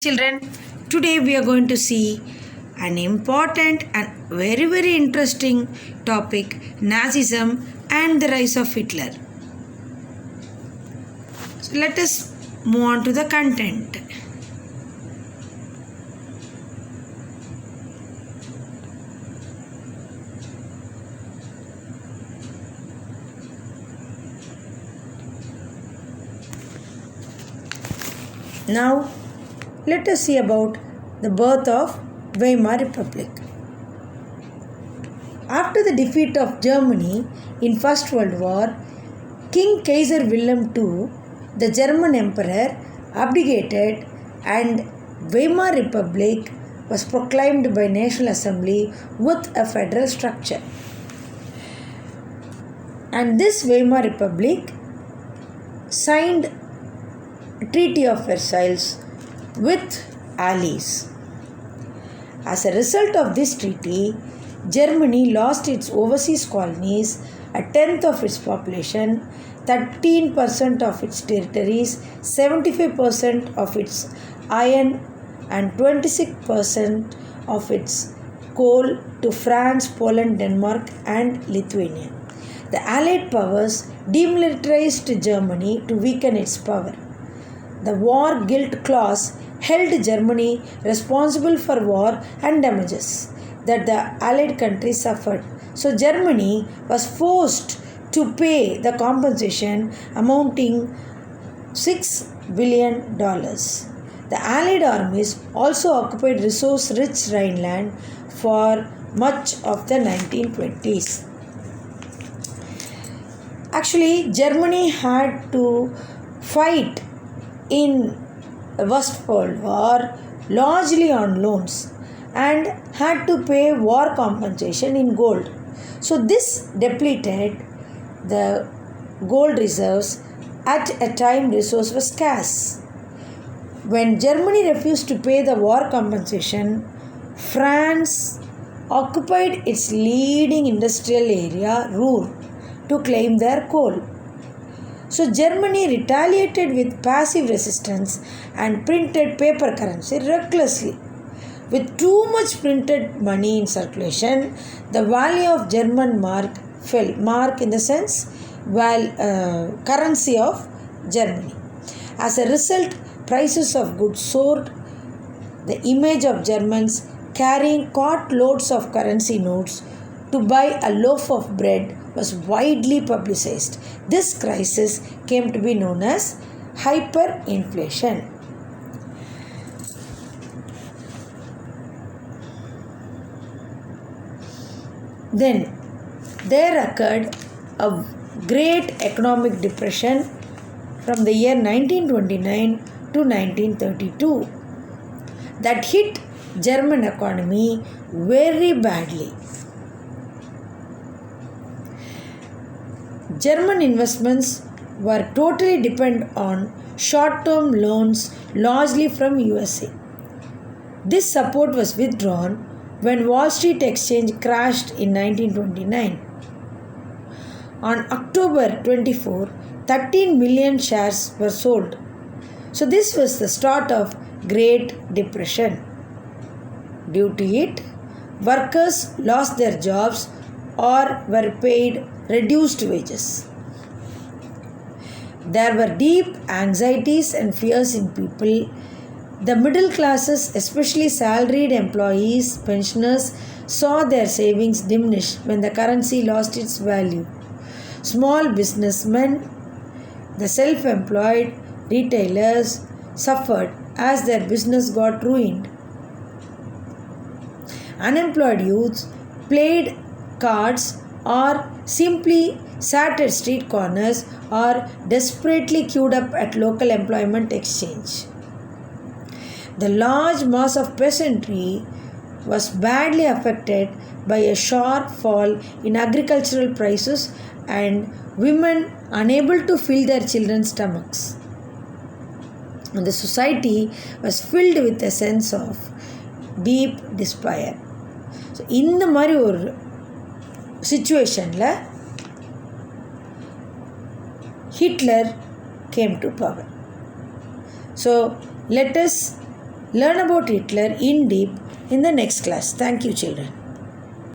Children, today we are going to see an important and very interesting topic, Nazism and the rise of Hitler. So let us move on to the content. Now let us see about the birth of Weimar Republic. After the defeat of Germany in First World War, King Kaiser Wilhelm II, the German emperor, abdicated and Weimar Republic was proclaimed by National Assembly with a federal structure. And this Weimar Republic signed Treaty of Versailles with allies. As a result of this treaty, Germany lost its overseas colonies, a tenth of its population, 13% of its territories, 75% of its iron, and 26% of its coal to France, Poland, Denmark, and Lithuania. The Allied powers demilitarized Germany to weaken its power. The War Guilt Clause held Germany responsible for war and damages that the Allied countries suffered. So Germany was forced to pay the compensation amounting $6 billion. The Allied armies also occupied resource-rich Rhineland for much of the 1920s. Actually, Germany had to fight in First World War largely on loans and had to pay war compensation in gold. So this depleted the gold reserves at a time resource was scarce. When Germany refused to pay the war compensation, France occupied its leading industrial area, Ruhr, to claim their coal. So Germany retaliated with passive resistance and printed paper currency recklessly. With too much printed money in circulation, the value of German mark fell. Mark in the sense, currency of Germany. As a result, prices of goods soared. The image of Germans carrying cart loads of currency notes to buy a loaf of bread was widely publicized. This crisis came to be known as hyperinflation. Then there occurred a great economic depression from the year 1929 to 1932 that hit German economy very badly. German investments were totally dependent on short-term loans largely from USA. This support was withdrawn when Wall Street Exchange crashed in 1929. On October 24, 13 million shares were sold. So this was the start of Great Depression. Due to it, workers lost their jobs or were paid reduced wages. There were deep anxieties and fears in people. The middle classes, especially salaried employees, pensioners, saw their savings diminish when the currency lost its value. Small businessmen, the self-employed, retailers suffered as their business got ruined. Unemployed youths played cards or simply sat at street corners or desperately queued up at local employment exchange. The large mass of peasantry was badly affected by a sharp fall in agricultural prices and women unable to fill their children's stomachs. And the society was filled with a sense of deep despair. So, இந்த மாதிரி ஒரு situationல, Hitler came to power. So, let us see about the rise of Hitler. Hitler came to power. So let us learn about Hitler in deep in the next class. Thank you, children.